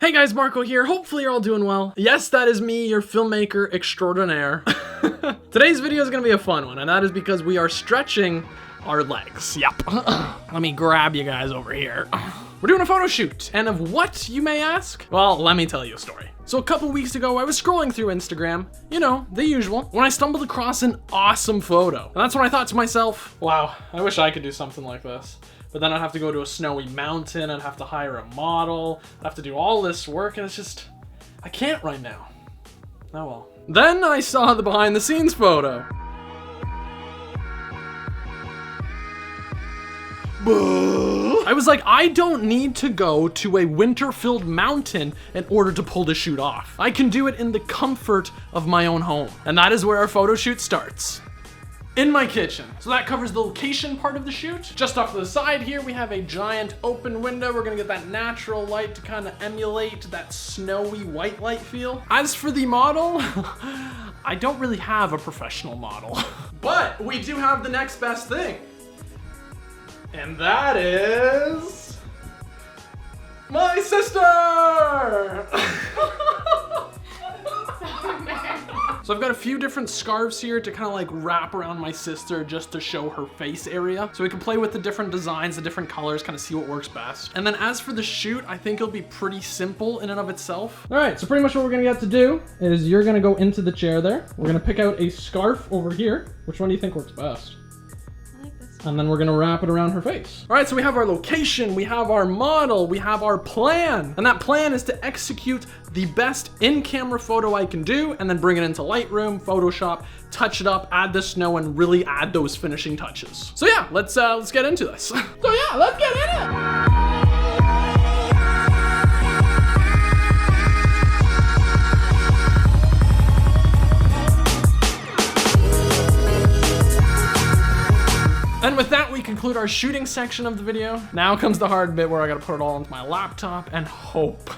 Hey guys, Marco here. Hopefully you're all doing well. Yes, that is me, your filmmaker extraordinaire. Today's video is gonna be a fun one, and that is because we are stretching our legs. Yep. Let me grab you guys over here. We're doing a photo shoot. And of what, you may ask? Well, let me tell you a story. So a couple weeks ago, I was scrolling through Instagram, you know, the usual, when I stumbled across an awesome photo. And that's when I thought to myself, wow, I wish I could do something like this. But then I'd have to go to a snowy mountain, I'd have to hire a model, I'd have to do all this work, and it's just, I can't right now. Oh well. Then I saw the behind the scenes photo. I was like, I don't need to go to a winter-filled mountain in order to pull the shoot off. I can do it in the comfort of my own home. And that is where our photo shoot starts. In my kitchen. So that covers the location part of the shoot. Just off to the side here, we have a giant open window. We're gonna get that natural light to kind of emulate that snowy white light feel. As for the model, I don't really have a professional model, but we do have the next best thing. And that is my sister! So I've got a few different scarves here to kind of like wrap around my sister just to show her face area. So we can play with the different designs, the different colors, kind of see what works best. And then as for the shoot, I think it'll be pretty simple in and of itself. All right, so pretty much what we're gonna get to do is you're gonna go into the chair there. We're gonna pick out a scarf over here. Which one do you think works best? And then we're gonna wrap it around her face. All right, so we have our location, we have our model, we have our plan. And that plan is to execute the best in-camera photo I can do and then bring it into Lightroom, Photoshop, touch it up, add the snow, and really add those finishing touches. So yeah, let's get into this. So yeah, let's get in it. And with that, we conclude our shooting section of the video. Now comes the hard bit where I gotta put it all into my laptop and hope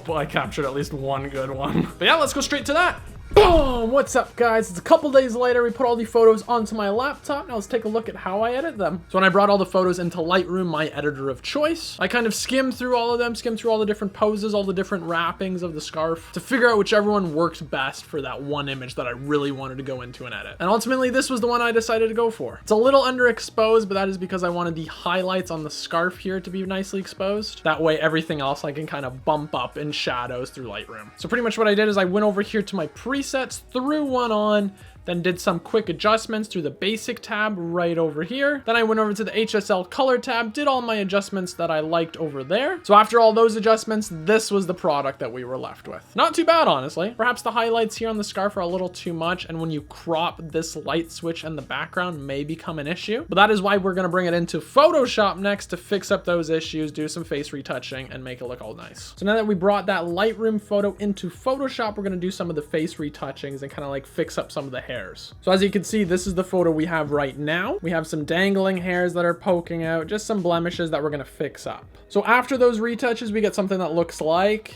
I captured at least one good one. But yeah, let's go straight to that. Boom! What's up, guys? It's a couple days later. We put all the photos onto my laptop. Now let's take a look at how I edit them. So when I brought all the photos into Lightroom, my editor of choice, I kind of skimmed through all of them, skimmed through all the different poses, all the different wrappings of the scarf to figure out whichever one works best for that one image that I really wanted to go into and edit. And ultimately, this was the one I decided to go for. It's a little underexposed, but that is because I wanted the highlights on the scarf here to be nicely exposed. That way, everything else I can kind of bump up in shadows through Lightroom. So pretty much what I did is I went over here to my presets, threw one on, then did some quick adjustments through the basic tab right over here. Then I went over to the HSL color tab, did all my adjustments that I liked over there. So after all those adjustments, this was the product that we were left with. Not too bad, honestly. Perhaps the highlights here on the scarf are a little too much, and when you crop this light switch in the background may become an issue. But that is why we're gonna bring it into Photoshop next to fix up those issues, do some face retouching, and make it look all nice. So now that we brought that Lightroom photo into Photoshop, we're gonna do some of the face retouchings and kind of like fix up some of the hair. So as you can see, this is the photo we have right now. We have some dangling hairs that are poking out, just some blemishes that we're gonna fix up. So after those retouches, we get something that looks like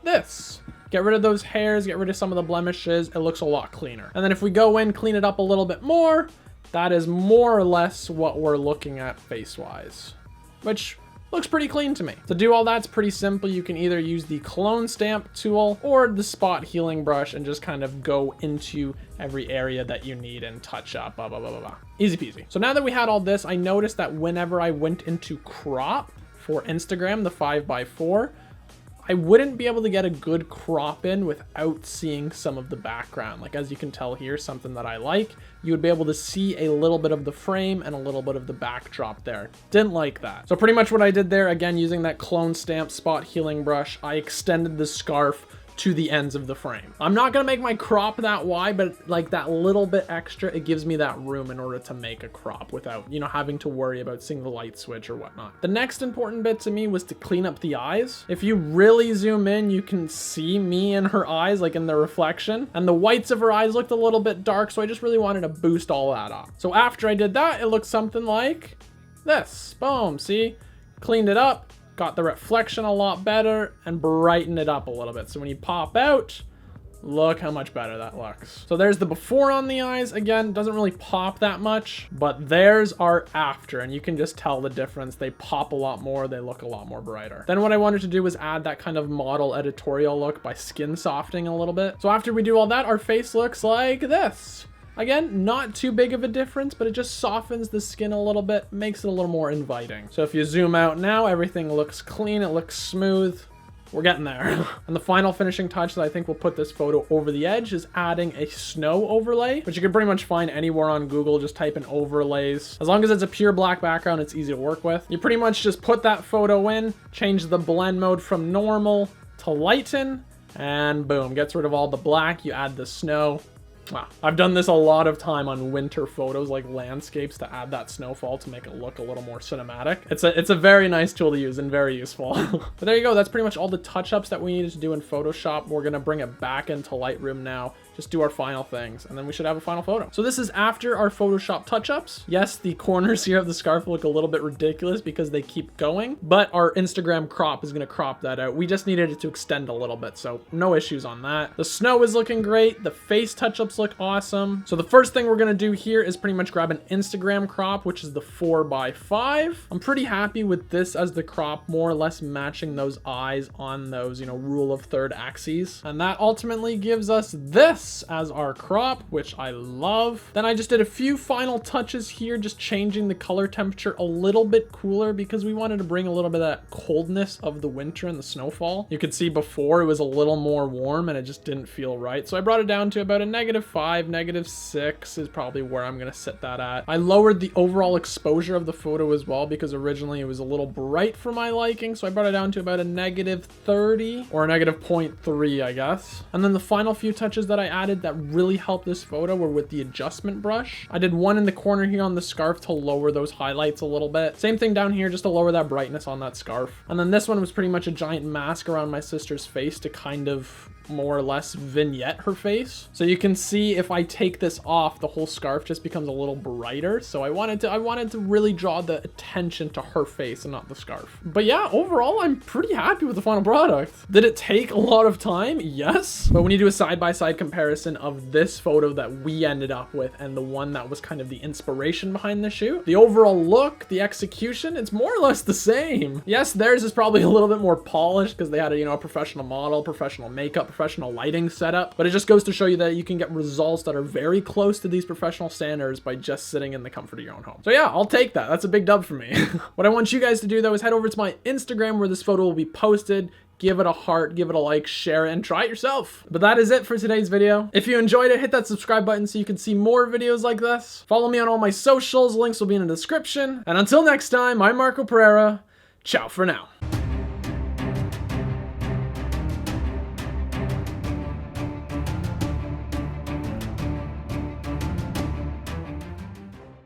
this. Get rid of those hairs, get rid of some of the blemishes. It looks a lot cleaner. And then if we go in, clean it up a little bit more, that is more or less what we're looking at face-wise, which looks pretty clean to me. To do all that's pretty simple. You can either use the clone stamp tool or the spot healing brush and just kind of go into every area that you need and touch up, blah, blah, blah, blah, blah. Easy peasy. So now that we had all this, I noticed that whenever I went into crop for Instagram, the 5x4, I wouldn't be able to get a good crop in without seeing some of the background. Like as you can tell here, something that I like, you would be able to see a little bit of the frame and a little bit of the backdrop there. Didn't like that. So pretty much what I did there, again, using that clone stamp spot healing brush, I extended the scarf to the ends of the frame. I'm not gonna make my crop that wide, but like that little bit extra, it gives me that room in order to make a crop without, you know, having to worry about seeing the light switch or whatnot. The next important bit to me was to clean up the eyes. If you really zoom in, you can see me in her eyes, like in the reflection, and the whites of her eyes looked a little bit dark, so I just really wanted to boost all that up. So after I did that, it looked something like this. Boom, see? Cleaned it up, got the reflection a lot better, and brightened it up a little bit. So when you pop out, Look how much better that looks. So there's the before on the eyes. Again, doesn't really pop that much, but there's our after, and you can just tell the difference. They pop a lot more, they look a lot more brighter. Then what I wanted to do was add that kind of model editorial look by skin softening a little bit. So after we do all that, our face looks like this. Again, not too big of a difference, but it just softens the skin a little bit, makes it a little more inviting. So if you zoom out now, everything looks clean, it looks smooth. We're getting there. And the final finishing touch that I think will put this photo over the edge is adding a snow overlay, which you can pretty much find anywhere on Google. Just type in overlays. As long as it's a pure black background, it's easy to work with. You pretty much just put that photo in, change the blend mode from normal to lighten, and boom, gets rid of all the black. You add the snow. Wow. I've done this a lot of time on winter photos, like landscapes, to add that snowfall to make it look a little more cinematic. It's a very nice tool to use and very useful. But there you go. That's pretty much all the touch-ups that we needed to do in Photoshop. We're going to bring it back into Lightroom now. Just do our final things, and then we should have a final photo. So this is after our Photoshop touch-ups. Yes, the corners here of the scarf look a little bit ridiculous because they keep going, but our Instagram crop is gonna crop that out. We just needed it to extend a little bit, so no issues on that. The snow is looking great. The face touch-ups look awesome. So the first thing we're gonna do here is pretty much grab an Instagram crop, which is the 4x5. I'm pretty happy with this as the crop, more or less matching those eyes on those, you know, rule of third axes. And that ultimately gives us this as our crop, which I love. Then I just did a few final touches here, just changing the color temperature a little bit cooler because we wanted to bring a little bit of that coldness of the winter and the snowfall. You could see before it was a little more warm and it just didn't feel right. So I brought it down to about a -5, -6 is probably where I'm gonna set that at. I lowered the overall exposure of the photo as well because originally it was a little bright for my liking. So I brought it down to about a -30 or a -0.3, I guess. And then the final few touches that I added that really helped this photo were with the adjustment brush. I did one in the corner here on the scarf to lower those highlights a little bit. Same thing down here just to lower that brightness on that scarf. And then this one was pretty much a giant mask around my sister's face to kind of more or less vignette her face. So you can see if I take this off, the whole scarf just becomes a little brighter. So I wanted to really draw the attention to her face and not the scarf. But yeah, overall, I'm pretty happy with the final product. Did it take a lot of time? Yes. But when you do a side-by-side comparison of this photo that we ended up with and the one that was kind of the inspiration behind the shoot, the overall look, the execution, it's more or less the same. Yes, theirs is probably a little bit more polished because they had a, you know, a professional model, professional makeup, professional lighting setup, but it just goes to show you that you can get results that are very close to these professional standards by just sitting in the comfort of your own home. So yeah, I'll take that. That's a big dub for me. What I want you guys to do though is head over to my Instagram where this photo will be posted. Give it a heart, give it a like, share it, and try it yourself. But that is it for today's video. If you enjoyed it, hit that subscribe button so you can see more videos like this. Follow me on all my socials, links will be in the description. And until next time, I'm Marco Pereira. Ciao for now.